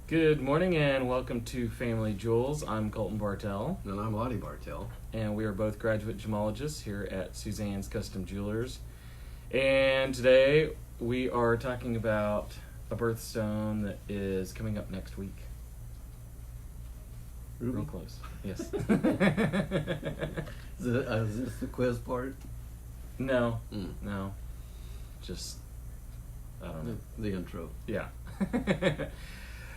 Good morning and welcome to Family Jewels. I'm Colton Bartell, And I'm Audie Bartell. and we are both graduate gemologists here at Suzanne's Custom Jewelers. And today we are talking about a birthstone that is coming up next week. Ruby? Real close. Yes. Is this the quiz part? No. No. Just, I don't know. The intro. Yeah.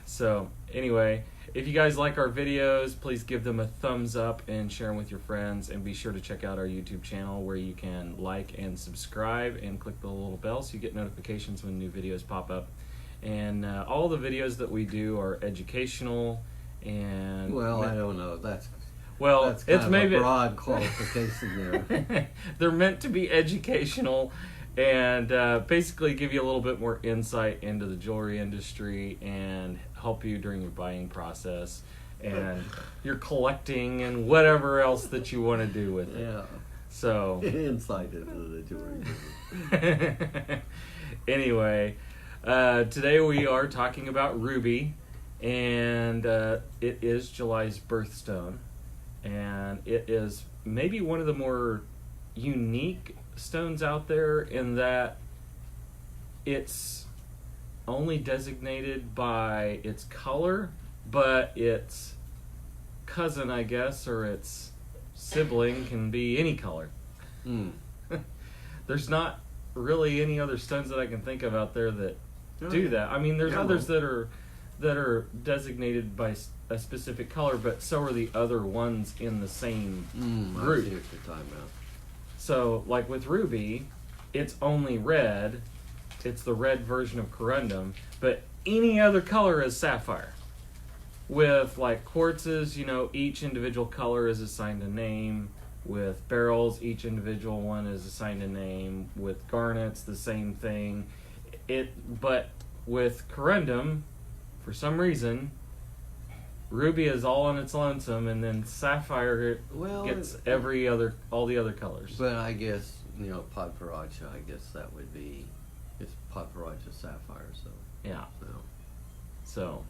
So, anyway, if you guys like our videos, please give them a thumbs up and share them with your friends. And be sure to check out our YouTube channel where you can like and subscribe and click the little bell so you get notifications when new videos pop up. And all the videos that we do are educational and... Well, I don't know. That's Well, kind it's of maybe a broad qualification there. They're meant to be educational and basically give you a little bit more insight into the jewelry industry and help you during your buying process and your collecting and whatever else that you want to do with it. Yeah. So Insight into the jewelry business. anyway, today we are talking about ruby, and it is July's birthstone, and it is maybe one of the more unique stones out there in that it's only designated by its color, but its cousin, I guess, or its sibling can be any color. There's not really any other stones that I can think of out there that do that. I mean, there's others that are designated by a specific color, but so are the other ones in the same group. I see what you're talking about. So, like with ruby, it's only red. It's the red version of corundum, but any other color is sapphire. With like quartzes, each individual color is assigned a name. With beryls, each individual one is assigned a name. With garnets, the same thing. But with corundum, for some reason, ruby is all on its lonesome, and then sapphire gets all the other colors. But I guess, Podparacha, I guess that would be, it's Podparacha sapphire, so. Yeah. So. So,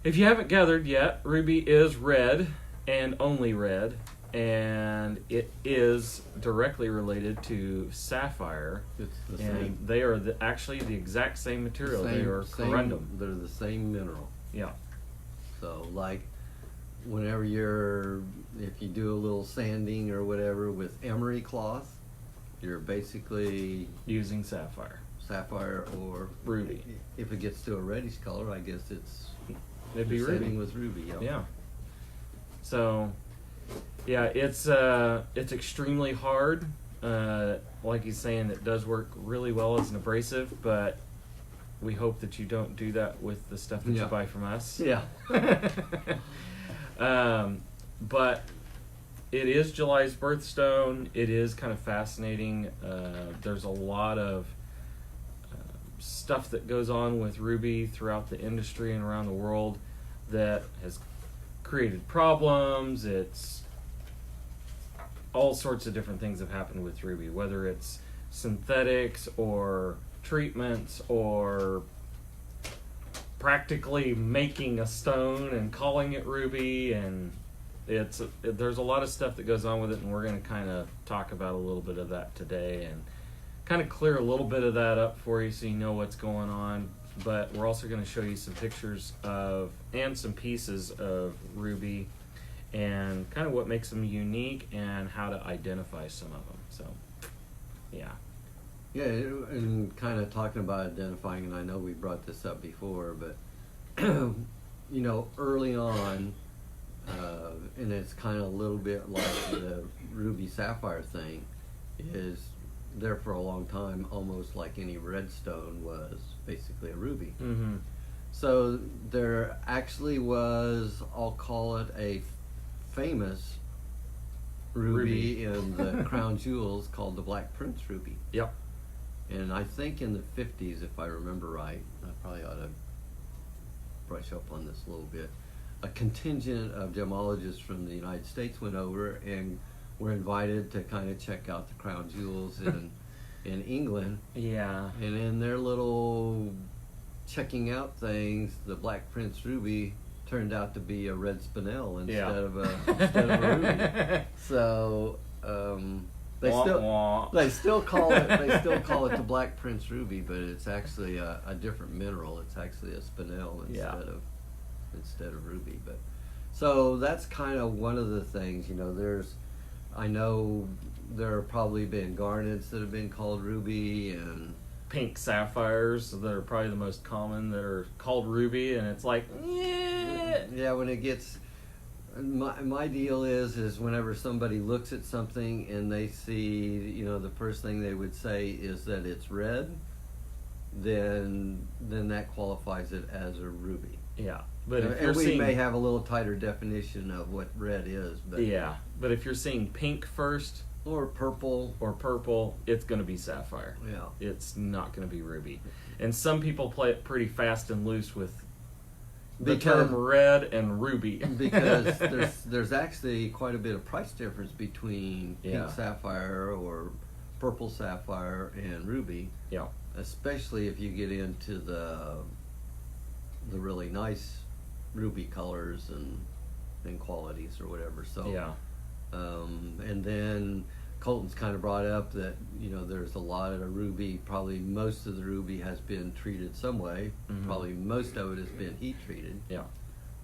if you haven't gathered yet, ruby is red and only red, and it is directly related to sapphire. It's the and same. They are actually the exact same material. They are corundum. They're the same mineral. Yeah. So, like, if you do a little sanding or whatever with emery cloth, you're basically Using sapphire. sapphire or Ruby. If it gets to a reddish color, I guess It'd be you're ruby. sanding with ruby. Yeah. So, yeah, it's extremely hard. Like he's saying, it does work really well as an abrasive, but we hope that you don't do that with the stuff that you buy from us. Yeah. But it is July's birthstone. It is kind of fascinating. There's a lot of stuff that goes on with ruby throughout the industry and around the world that has created problems. It's all sorts of different things have happened with ruby, whether it's synthetics or treatments or practically making a stone and calling it ruby, and there's a lot of stuff that goes on with it, and we're going to kind of talk about a little bit of that today and kind of clear a little bit of that up for you so you know what's going on. But we're also going to show you some pictures and some pieces of ruby and kind of what makes them unique and how to identify some of them. So, yeah. Yeah, and kind of talking about identifying, and I know we brought this up before, but early on, and it's kind of a little bit like the ruby sapphire thing, is there for a long time, almost like any red stone was basically a ruby. Mm-hmm. So there actually was, I'll call it a famous ruby in the crown jewels called the Black Prince ruby. Yep. And I think in the 50s, if I remember right, I probably ought to brush up on this a little bit, a contingent of gemologists from the United States went over and were invited to kind of check out the crown jewels in England. Yeah. And in their little checking out things, the Black Prince Ruby turned out to be a red spinel instead Yeah. of a ruby. So they Wah, still wah. they still call it the Black Prince Ruby, but it's actually a different mineral. It's actually a spinel Yeah. instead of ruby. But so that's kind of one of the things. I know there have probably been garnets that have been called ruby, and Pink sapphires that are probably the most common that are called ruby, and it's like, yeah, when it gets, my deal is whenever somebody looks at something and they see, the first thing they would say is that it's red, then that qualifies it as a ruby. yeah. But if you're And we seeing, may have a little tighter definition of what red is, but yeah, but if you're seeing pink first or purple, or purple, it's going to be sapphire. yeah. It's not going to be ruby. And some people play it pretty fast and loose with the Because- term red and ruby. Because there's actually quite a bit of price difference between pink Yeah. sapphire or purple sapphire and ruby, yeah, especially if you get into the really nice ruby colors and qualities or whatever. So yeah, and then Colton's kind of brought up that there's a lot of the ruby. Probably most of the ruby has been treated some way. Mhm. Probably most of it has been heat treated. yeah,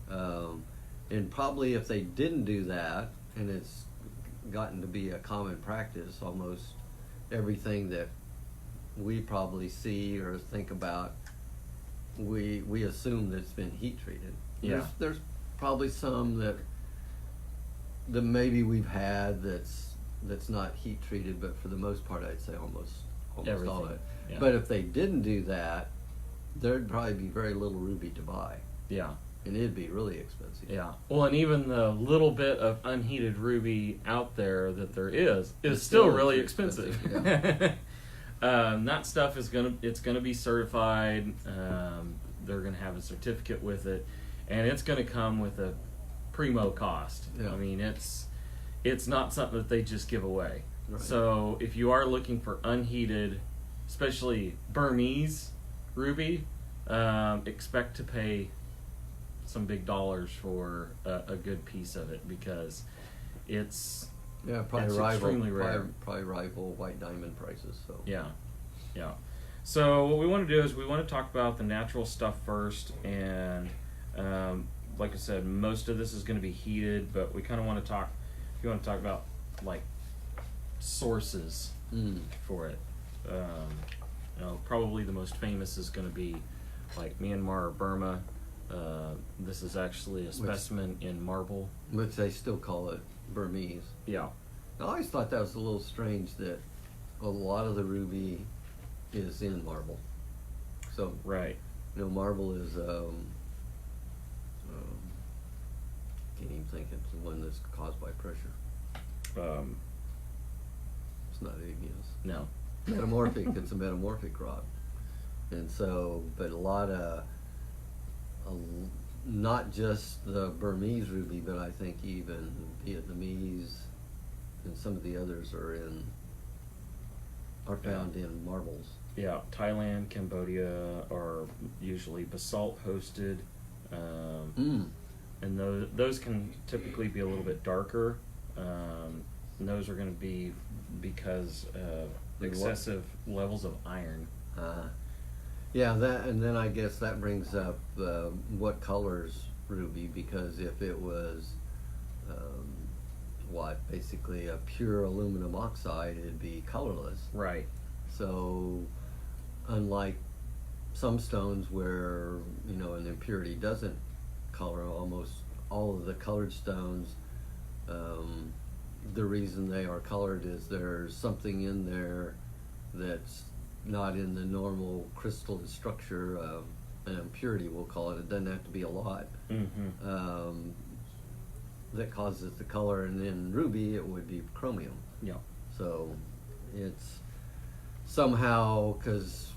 And probably if they didn't do that, and it's gotten to be a common practice, almost everything that we probably see or think about, we assume that it's been heat treated. Yeah. There's probably some that maybe we've had that's not heat treated, but for the most part, I'd say almost all Everything, of it. yeah. But if they didn't do that, there'd probably be very little ruby to buy, yeah, and it'd be really expensive. yeah. Well, and even the little bit of unheated ruby out there that there is It's still still really expensive, expensive. That stuff is gonna be certified. They're gonna have a certificate with it, and it's gonna come with a primo cost. Yeah. I mean, it's not something that they just give away. Right. So if you are looking for unheated, especially Burmese ruby, expect to pay some big dollars for a good piece of it, because it's Yeah, probably It's rival, extremely rare. probably rival white diamond prices. So yeah. So what we want to do is we want to talk about the natural stuff first, and like I said, most of this is going to be heated, but we kind of want to talk. If you want to talk about like sources for it, probably the most famous is going to be like Myanmar or Burma. This is actually a specimen in marble. which they still call it Burmese. Yeah. I always thought that was a little strange that a lot of the ruby is in marble. So Right. marble is can't even think it's the one that's caused by pressure. It's not igneous. No. Metamorphic. It's a metamorphic rock, and so, but a lot of, not just the Burmese ruby, but I think even Vietnamese and some of the others are found in marbles. Yeah, Thailand, Cambodia are usually basalt hosted, and those can typically be a little bit darker. And those are going to be because of excessive levels of iron. Yeah, that, and then I guess that brings up what colors ruby, because if it was basically a pure aluminum oxide, it'd be colorless. Right. So unlike some stones where an impurity doesn't color, almost all of the colored stones, the reason they are colored is there's something in there that's not in the normal crystalline structure of an impurity, we'll call it. It doesn't have to be a lot. Mm-hmm. That causes the color, and in ruby it would be chromium. Yeah. So it's somehow, because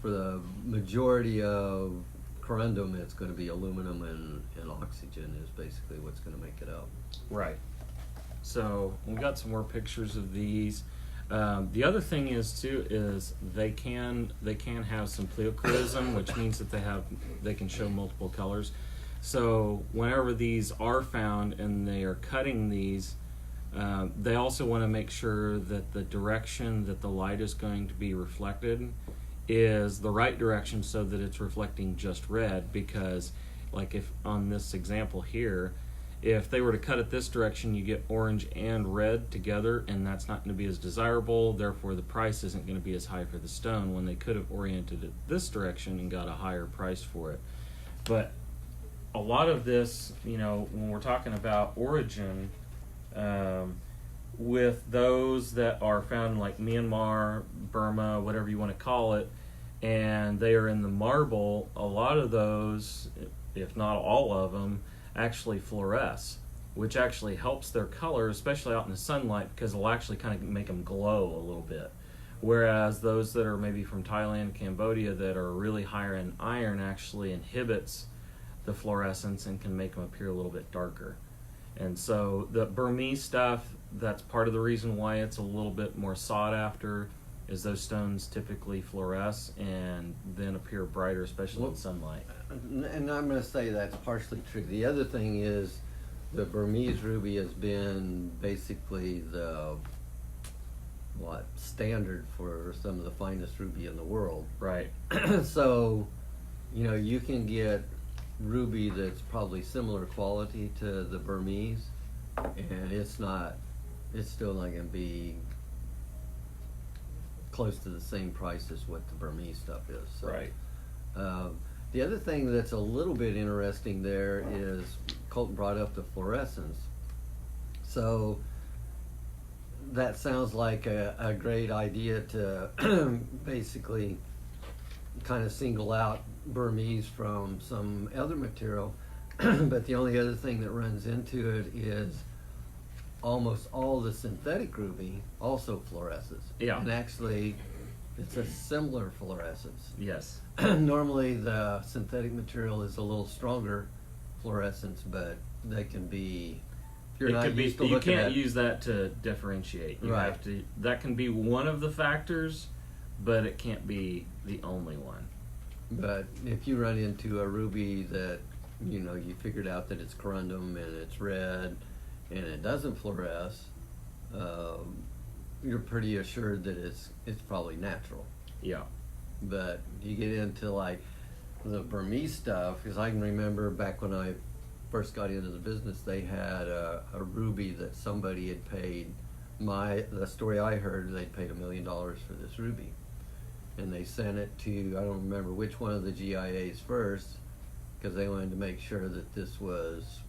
for the majority of corundum it's going to be aluminum and oxygen is basically what's going to make it up. Right. So we got some more pictures of these. The other thing is too is they can have some pleochroism, which means that they can show multiple colors. So whenever these are found and they are cutting these, they also want to make sure that the direction that the light is going to be reflected is the right direction so that it's reflecting just red. Because like if on this example here, if they were to cut it this direction, you get orange and red together, and that's not going to be as desirable. Therefore, the price isn't going to be as high for the stone when they could have oriented it this direction and got a higher price for it. But a lot of this, when we're talking about origin, with those that are found in like Myanmar, Burma, whatever you want to call it, and they are in the marble, a lot of those, if not all of them, actually fluoresce, which actually helps their color, especially out in the sunlight, because it'll actually kind of make them glow a little bit. Whereas those that are maybe from Thailand, Cambodia, that are really higher in iron actually inhibits the fluorescence and can make them appear a little bit darker. And so the Burmese stuff, that's part of the reason why it's a little bit more sought after, is those stones typically fluoresce and then appear brighter, especially in sunlight. And I'm going to say that's partially true. The other thing is the Burmese ruby has been basically the standard for some of the finest ruby in the world. Right. So, you can get ruby that's probably similar quality to the Burmese, and it's still not going to be close to the same price as what the Burmese stuff is. So, Right. The other thing that's a little bit interesting there is Colton brought up the fluorescence. So that sounds like a great idea to basically kind of single out Burmese from some other material. But the only other thing that runs into it is almost all the synthetic ruby also fluoresces. Yeah. And actually, it's a similar fluorescence. Yes. Normally, the synthetic material is a little stronger fluorescence, but they can be. If you're not used to you looking can't at, use that to differentiate. You Right. have to. That can be one of the factors, but it can't be the only one. But if you run into a ruby that you figured out that it's corundum and it's red, and it doesn't fluoresce, you're pretty assured that it's probably natural. Yeah. But you get into like the Burmese stuff, because I can remember back when I first got into the business, they had a ruby that somebody had paid. The story I heard, they'd paid $1 million for this ruby, and they sent it to, I don't remember which one of the GIAs first, because they wanted to make sure that this was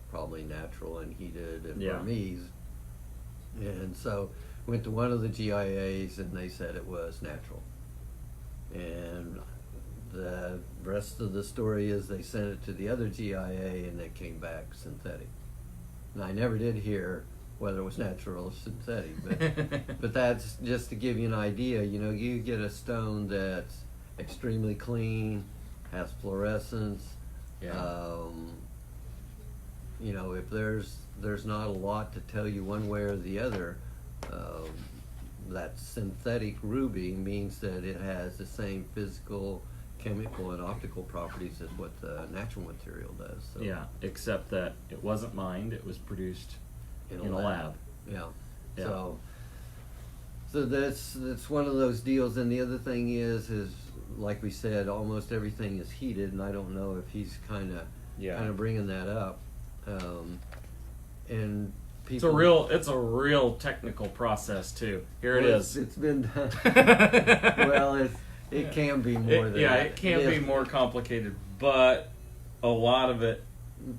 probably natural and heated and Yeah. Burmese. And so went to one of the GIAs and they said it was natural. And the rest of the story is they sent it to the other GIA and it came back synthetic. And I never did hear whether it was natural or synthetic, but that's just to give you an idea. You get a stone that's extremely clean, has fluorescence. Yeah. If there's not a lot to tell you one way or the other, that synthetic ruby means that it has the same physical, chemical, and optical properties as what the natural material does. So Yeah. Except that it wasn't mined; it was produced in a lab. Yeah. Yeah. So that's one of those deals. And the other thing is like we said, almost everything is heated, and I don't know if he's kind of bringing that up. And people, It's a real technical process too. Here it well, is. It's been done. Well, it can be more than that. It can be more complicated, but a lot of it.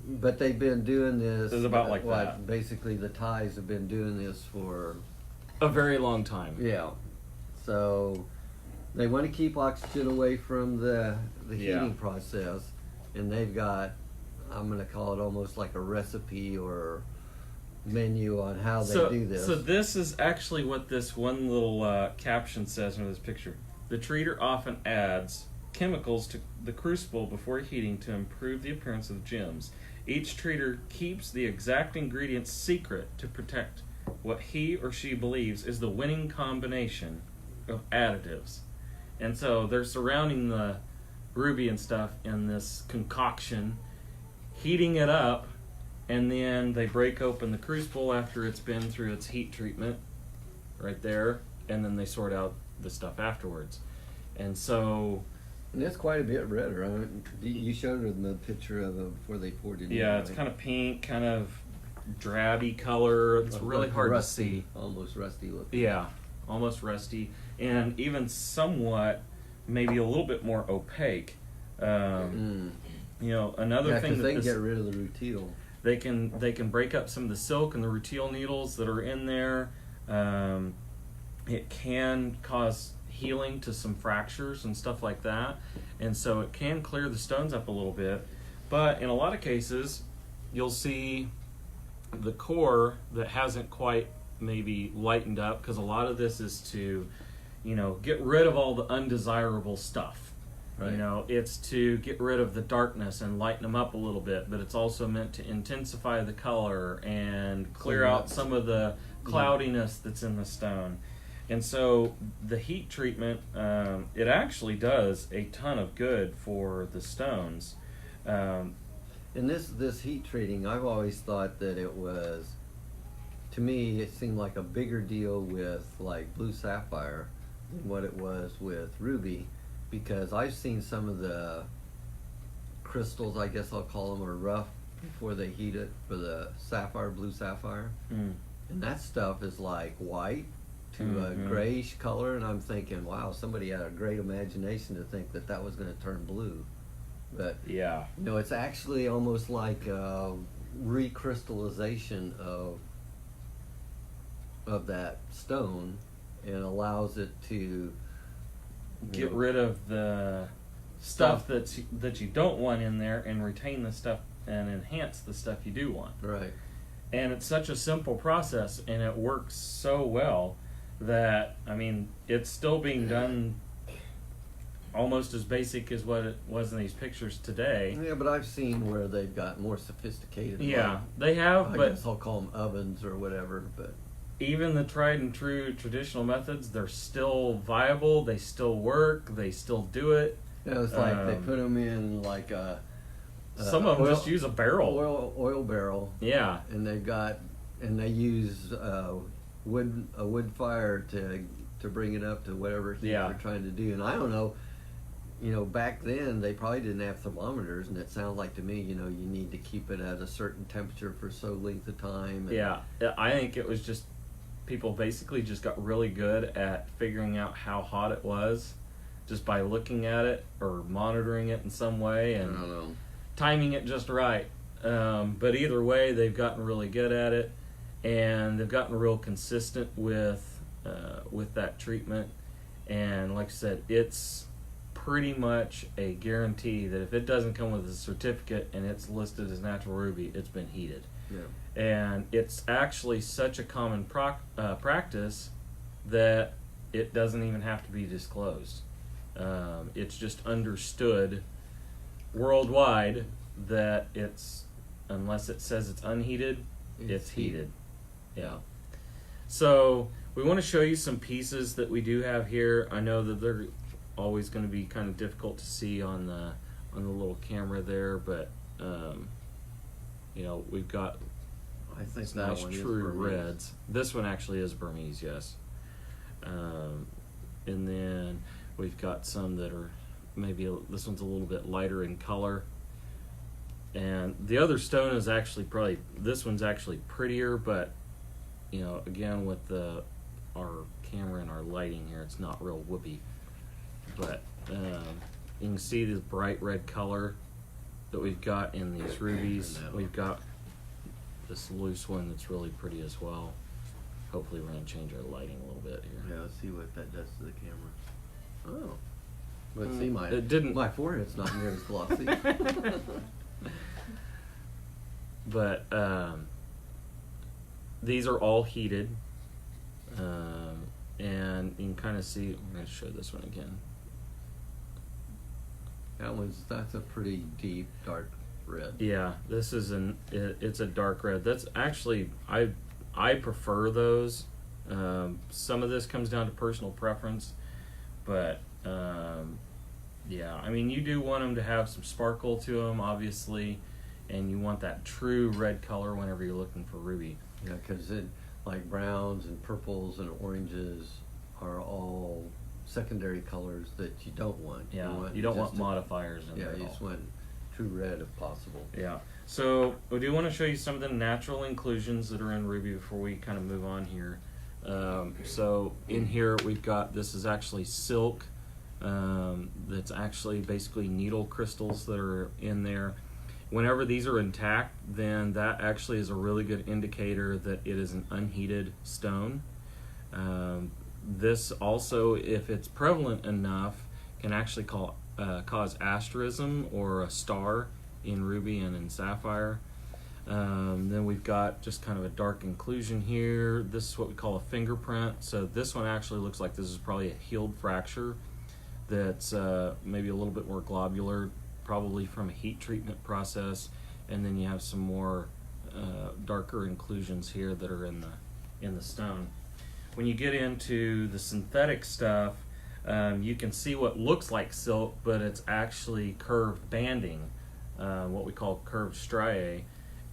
But they've been doing this. It's about like that. Basically, the Thais have been doing this for A very long time. Yeah. So they want to keep oxygen away from the heating process, and they've got, I'm going to call it almost like a recipe or menu on how they do this. So this is actually what this one little caption says under this picture. The treater often adds chemicals to the crucible before heating to improve the appearance of the gems. Each treater keeps the exact ingredients secret to protect what he or she believes is the winning combination of additives. And so they're surrounding the ruby and stuff in this concoction, heating it up, and then they break open the crucible after it's been through its heat treatment right there, and then they sort out the stuff afterwards. And so And it's quite a bit redder. I mean, you showed them the picture of it before they poured it in. yeah, it's right? kind of pink, kind of drabby color. It's really hard rusty, to see. almost rusty looking. Yeah, almost rusty, and even somewhat, maybe a little bit more opaque. You know, another thing that they can this, get rid of the rutile. they can break up some of the silk and the rutile needles that are in there. It can cause healing to some fractures and stuff like that, and so it can clear the stones up a little bit. But in a lot of cases, you'll see the core that hasn't quite maybe lightened up, because a lot of this is to, you know, get rid of all the undesirable stuff. Right. You know, it's to get rid of the darkness and lighten them up a little bit, but it's also meant to intensify the color and clear out some of the cloudiness that's in the stone. And so the heat treatment, it actually does a ton of good for the stones. And this heat treating, I've always thought that it was, to me, it seemed like a bigger deal with like blue sapphire than what it was with ruby, because I've seen some of the crystals, I guess I'll call them, are rough before they heat it for the sapphire, blue sapphire. And that stuff is like white to a grayish color, and I'm thinking, wow, somebody had a great imagination to think that that was going to turn blue. But Yeah. you know, it's actually almost like a recrystallization of that stone, and allows it to Get rid of the stuff that you don't want in there and retain the stuff and enhance the stuff you do want. right. And it's such a simple process, and it works so well that, I mean, it's still being done almost as basic as what it was in these pictures today. Yeah, but I've seen where they've got more sophisticated. Yeah, like, they have, I but guess I'll call them ovens or whatever. But even the tried and true traditional methods, they're still viable, they still work, they still do it. you know, it's like they put them in like a Some of them oil- just use a barrel. oil barrel, Yeah, and they use a wood fire to bring it up to whatever heat Yeah. they're trying to do. And I don't know, you know, back then they probably didn't have thermometers, and it sounds like to me, you know, you need to keep it at a certain temperature for so length of time. And yeah. I think it was just people basically just got really good at figuring out how hot it was just by looking at it or monitoring it in some way I and don't know. timing it just right. But either way, they've gotten really good at it, and they've gotten real consistent with that treatment. And like I said, it's pretty much a guarantee that if it doesn't come with a certificate and it's listed as natural ruby, it's been heated. Yeah. And it's actually such a common practice that it doesn't even have to be disclosed. It's just understood worldwide that it's, unless it says it's unheated, it's heated. Yeah. So we want to show you some pieces that we do have here. I know that they're always going to be kind of difficult to see on the little camera there, but you know, we've got I think it's that nice one true is Burmese. reds. This one actually is Burmese, yes. And then we've got some that are maybe this one's a little bit lighter in color. And the other stone is actually this one's actually prettier, but you know, again with our camera and our lighting here, it's not real whoopee. But you can see this bright red color that we've got in these rubies. We've got this loose one that's really pretty as well. Hopefully we're going to change our lighting a little bit here. Yeah, let's see what that does to the camera. Oh. But see, It didn't. my forehead's not near as glossy. But these are all heated. And you can kind of see, I'm going to show this one again. That's a pretty deep, dark red. Yeah, this is it's a dark red. That's actually, I prefer those. Some of this comes down to personal preference, but yeah, I mean, you do want them to have some sparkle to them, obviously, and you want that true red color whenever you're looking for ruby. Yeah, because like browns and purples and oranges are all secondary colors that you don't want. Yeah, you don't want just modifiers in yeah, there at you all. just want true red if possible. Yeah. So we do want to show you some of the natural inclusions that are in ruby before we kind of move on here. So in here we've got, this is actually silk. That's actually basically needle crystals that are in there. Whenever these are intact, then that actually is a really good indicator that it is an unheated stone. This also, if it's prevalent enough, can actually cause asterism or a star in ruby and in sapphire. Then we've got just kind of a dark inclusion here. This is what we call a fingerprint. So this one actually looks like this is probably a healed fracture that's maybe a little bit more globular, probably from a heat treatment process. And then you have some more darker inclusions here that are in the stone. When you get into the synthetic stuff, you can see what looks like silk, but it's actually curved banding, what we call curved striae,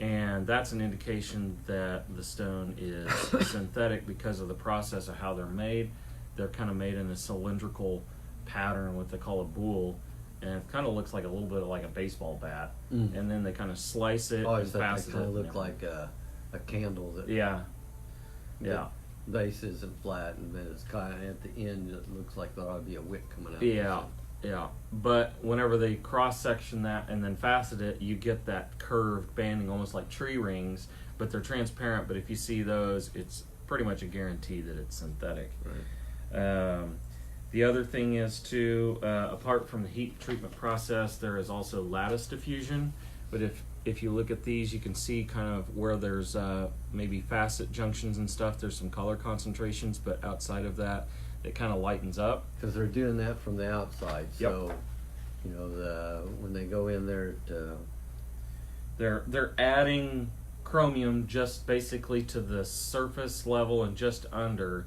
and that's an indication that the stone is synthetic because of the process of how they're made. They're kind of made in a cylindrical pattern, what they call a boule, and it kind of looks like a little bit like a baseball bat, and then they kind of slice it Oh, and they facet kind it. of look like a candle that Yeah. Yeah. the base isn't flat, and then it's kind of at the end it looks like there ought to be a wick coming out. Yeah, yeah. But whenever they cross section that and then facet it, you get that curved banding, almost like tree rings, but they're transparent. But if you see those, it's pretty much a guarantee that it's synthetic. Right. The other thing is too, apart from the heat treatment process, there is also lattice diffusion. But if you look at these, you can see kind of where there's maybe facet junctions and stuff. There's some color concentrations, but outside of that, it kind of lightens up. Because they're doing that from the outside, so you know when they go in there, They're adding chromium just basically to the surface level and just under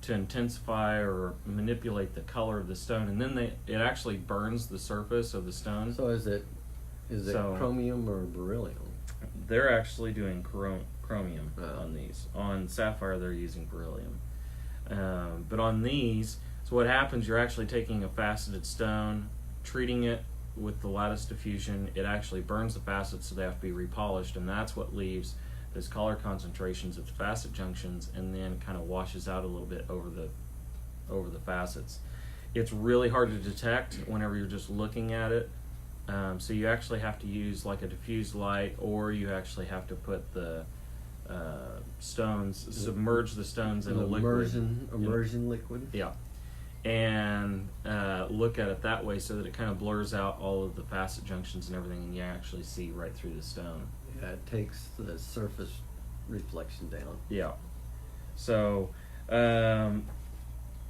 to intensify or manipulate the color of the stone, and then it actually burns the surface of the stone. So is it So- chromium or beryllium? They're actually doing chromium Oh. on these. On sapphire, they're using beryllium. But on these, so what happens, you're actually taking a faceted stone, treating it with the lattice diffusion. It actually burns the facets, so they have to be repolished, and that's what leaves those color concentrations at the facet junctions, and then kind of washes out a little bit over the facets. It's really hard to detect whenever you're just looking at it. So you actually have to use like a diffused light, or you actually have to put the stones, submerge the stones in a liquid. Immersion liquid. Yeah. And look at it that way so that it kind of blurs out all of the facet junctions and everything, and you actually see right through the stone. Yeah, it takes the surface reflection down. Yeah. So,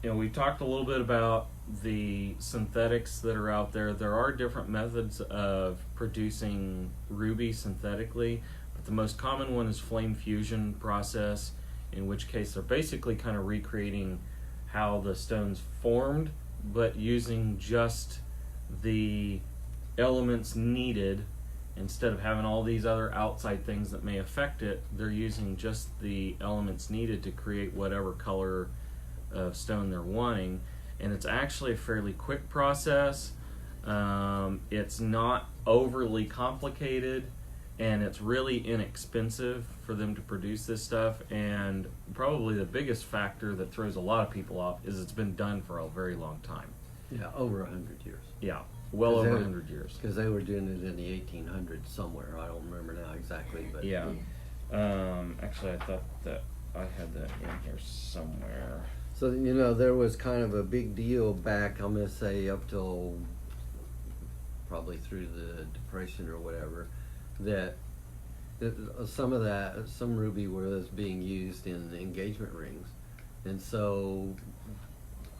we talked a little bit about the synthetics that are out there. There are different methods of producing ruby synthetically, but the most common one is flame fusion process, in which case they're basically kind of recreating how the stone's formed, but using just the elements needed. Instead of having all these other outside things that may affect it, they're using just the elements needed to create whatever color of stone they're wanting. And it's actually a fairly quick process. It's not overly complicated, and it's really inexpensive for them to produce this stuff. And probably the biggest factor that throws a lot of people off is it's been done for a very long time. Yeah, over 100 years. Yeah, well 'Cause over they- 100 years. Because they were doing it in the 1800s somewhere. I don't remember now exactly, but Yeah. Actually, I thought that I had that in here somewhere. So there was kind of a big deal back. I'm gonna say up till probably through the Depression or whatever, that some ruby was being used in engagement rings, and so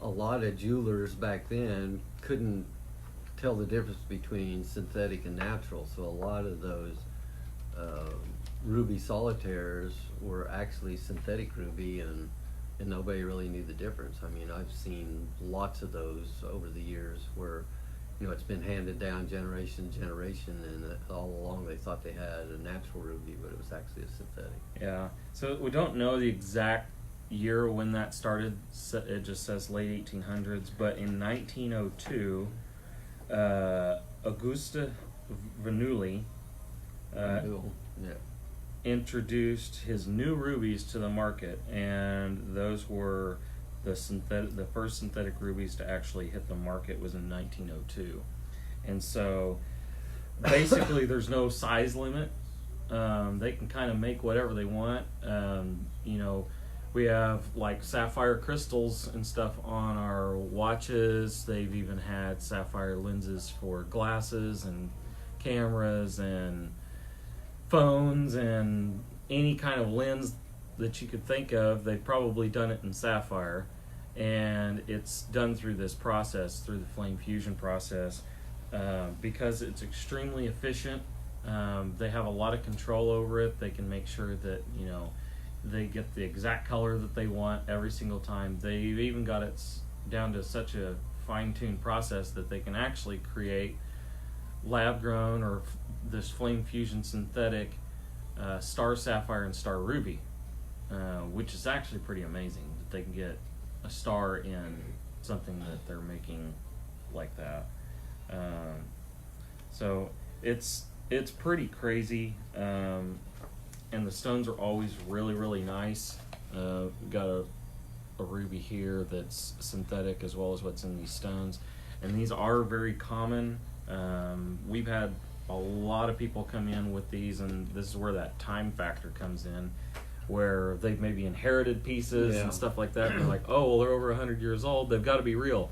a lot of jewelers back then couldn't tell the difference between synthetic and natural. So a lot of those ruby solitaires were actually synthetic ruby, and nobody really knew the difference. I mean, I've seen lots of those over the years where, you know, it's been handed down generation to generation, and all along they thought they had a natural ruby, but it was actually a synthetic. Yeah. So we don't know the exact year when that started. It just says late 1800s. But in 1902, Auguste Bernoulli Cool. Yeah. introduced his new rubies to the market, and those were the first synthetic rubies to actually hit the market was in 1902. And so basically there's no size limit. They can kind of make whatever they want. You know, we have like sapphire crystals and stuff on our watches. They've even had sapphire lenses for glasses and cameras and phones and any kind of lens that you could think of. They've probably done it in sapphire, and it's done through this process, through the flame fusion process, because it's extremely efficient. They have a lot of control over it. They can make sure that, you know, they get the exact color that they want every single time. They've even got it down to such a fine-tuned process that they can actually create lab-grown or this flame fusion synthetic star sapphire and star ruby, which is actually pretty amazing that they can get a star in something that they're making like that. So it's pretty crazy, and the stones are always really nice. We've got a ruby here that's synthetic as well as what's in these stones, and these are very common. We've had a lot of people come in with these, and this is where that time factor comes in, where they've maybe inherited pieces and stuff like that. And they're like, oh, well, they're over 100 years old, they've got to be real.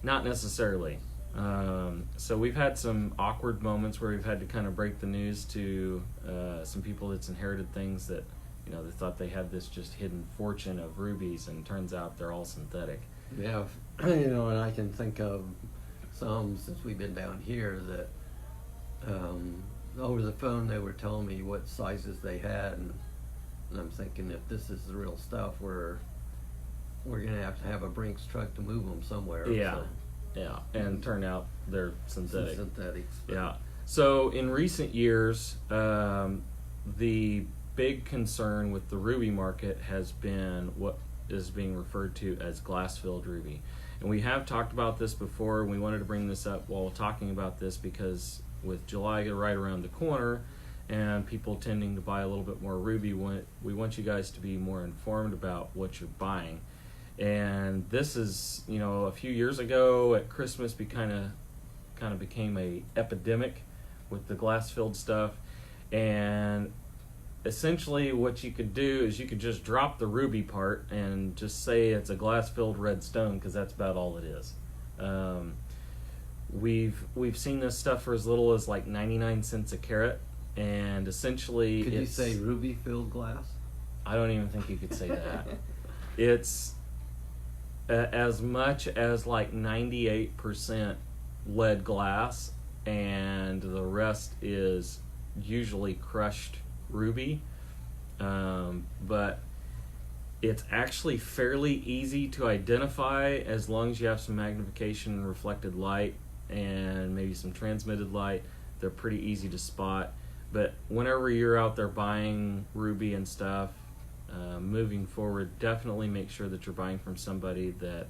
Not necessarily. So we've had some awkward moments where we've had to kind of break the news to some people that's inherited things that, you know, they thought they had this just hidden fortune of rubies, and turns out they're all synthetic. Yeah, you know, and I can think of some, since we've been down here, that over the phone they were telling me what sizes they had, and I'm thinking, if this is the real stuff, we're gonna have a Brinks truck to move them somewhere. Yeah, so. yeah, and turn out they're synthetic. Synthetics. Yeah. So in recent years, the big concern with the ruby market has been what is being referred to as glass-filled ruby. And we have talked about this before, and we wanted to bring this up while talking about this because with July right around the corner and people tending to buy a little bit more ruby, we want you guys to be more informed about what you're buying. And this is, you know, a few years ago at Christmas, we kind of became a epidemic with the glass-filled stuff. And essentially what you could do is you could just drop the ruby part and just say it's a glass-filled red stone, because that's about all it is. We've seen this stuff for as little as like 99 cents a carat, and essentially Could you say ruby-filled glass? I don't even think you could say that. It's as much as like 98% lead glass, and the rest is usually crushed ruby. But it's actually fairly easy to identify as long as you have some magnification and reflected light and maybe some transmitted light. They're pretty easy to spot. But whenever you're out there buying ruby and stuff, moving forward, definitely make sure that you're buying from somebody that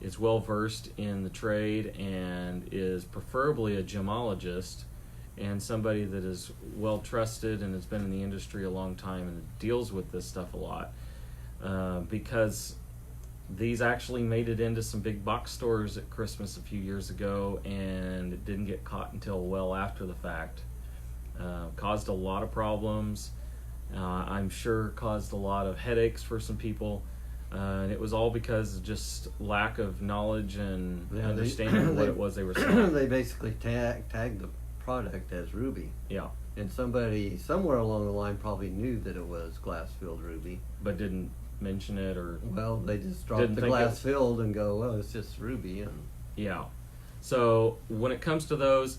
is well versed in the trade and is preferably a gemologist, and somebody that is well trusted and has been in the industry a long time and deals with this stuff a lot, because these actually made it into some big box stores at Christmas a few years ago, and it didn't get caught until well after the fact. Caused a lot of problems. I'm sure caused a lot of headaches for some people, and it was all because of just lack of knowledge and understanding what it was they were selling. They basically tagged the product as ruby. Yeah. And somebody somewhere along the line probably knew that it was glass-filled ruby, But didn't mention it, or well, they just dropped Didn't the think glass-filled and go, well, it's just ruby. And yeah. So when it comes to those,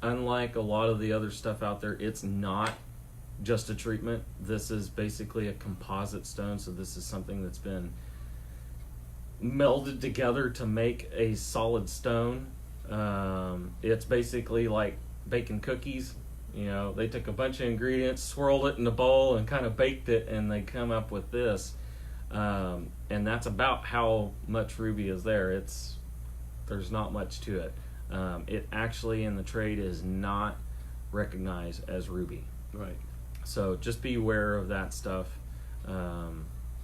unlike a lot of the other stuff out there, it's not just a treatment. This is basically a composite stone, so this is something that's been melded together to make a solid stone. It's basically like baking cookies. You know, they took a bunch of ingredients, swirled it in a bowl, and kind of baked it, and they come up with this. And that's about how much ruby is there. There's not much to it. It actually in the trade is not recognized as ruby. Right. So just be aware of that stuff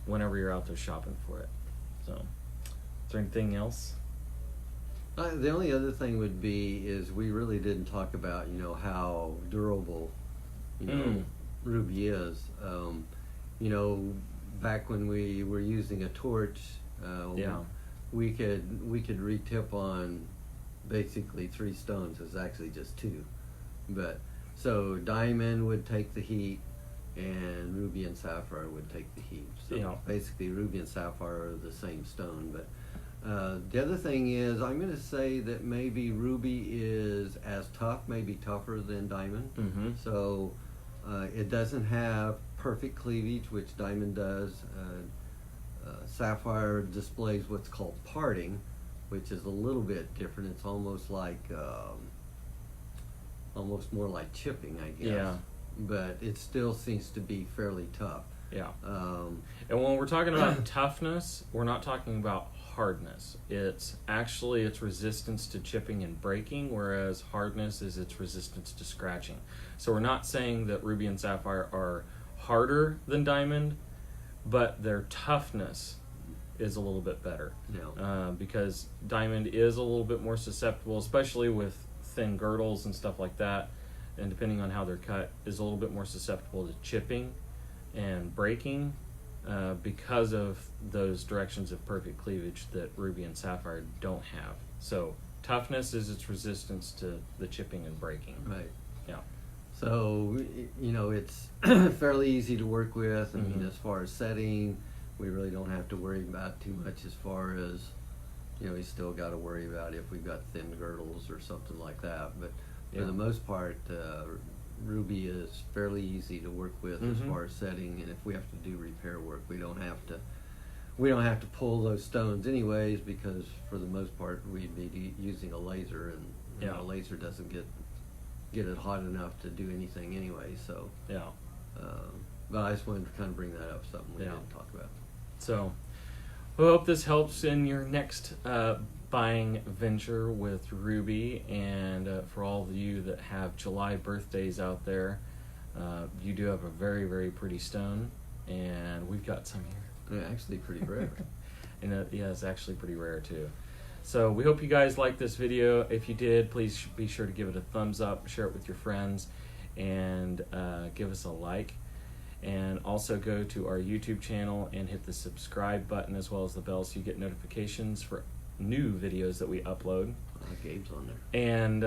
whenever you're out there shopping for it. So, is there anything else? The only other thing would be is we really didn't talk about, you know, how durable, you know, ruby is. You know, back when we were using a torch, we could retip on basically 3 stones. It's actually just 2, but so diamond would take the heat, and ruby and sapphire would take the heat. So basically, ruby and sapphire are the same stone. But the other thing is, I'm going to say that maybe ruby is as tough, maybe tougher than diamond. Mm-hmm. So it doesn't have perfect cleavage, which diamond does. Sapphire displays what's called parting, which is a little bit different. It's almost like almost more like chipping, I guess. Yeah. But it still seems to be fairly tough. Yeah. And when we're talking about toughness, we're not talking about hardness. It's actually its resistance to chipping and breaking, whereas hardness is its resistance to scratching. So we're not saying that ruby and sapphire are harder than diamond, but their toughness is a little bit better. Yeah. Because diamond is a little bit more susceptible, especially with thin girdles and stuff like that, and depending on how they're cut, is a little bit more susceptible to chipping and breaking because of those directions of perfect cleavage that ruby and sapphire don't have. So toughness is its resistance to the chipping and breaking. Right. Yeah. So, you know, it's fairly easy to work with. I mean, as far as setting, we really don't have to worry about too much as far as, you know, we still got to worry about if we've got thin girdles or something like that. But for the most part, ruby is fairly easy to work with as far as setting. And if we have to do repair work, we don't have to pull those stones anyways, because for the most part we'd be using a laser, and you know, a laser doesn't get it hot enough to do anything anyway. So but I just wanted to kind of bring that up, something we didn't talk about. So we hope this helps in your next buying venture with ruby, and for all of you that have July birthdays out there, you do have a very, very pretty stone, and we've got some here. Yeah, actually pretty rare. And it's actually pretty rare too. So we hope you guys liked this video. If you did, please be sure to give it a thumbs up, share it with your friends, and give us a like. And also go to our YouTube channel and hit the subscribe button as well as the bell so you get notifications for new videos that we upload. Gabe's on there. And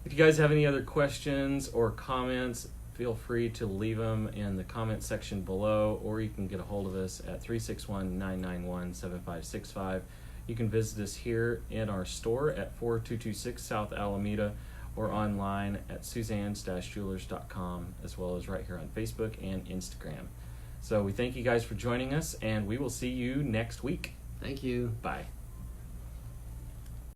if you guys have any other questions or comments, feel free to leave them in the comment section below, or you can get a hold of us at 361-991-7565. You can visit us here in our store at 4226 South Alameda, or online at suzannes-jewelers.com, as well as right here on Facebook and Instagram. So we thank you guys for joining us, and we will see you next week. Thank you. Bye.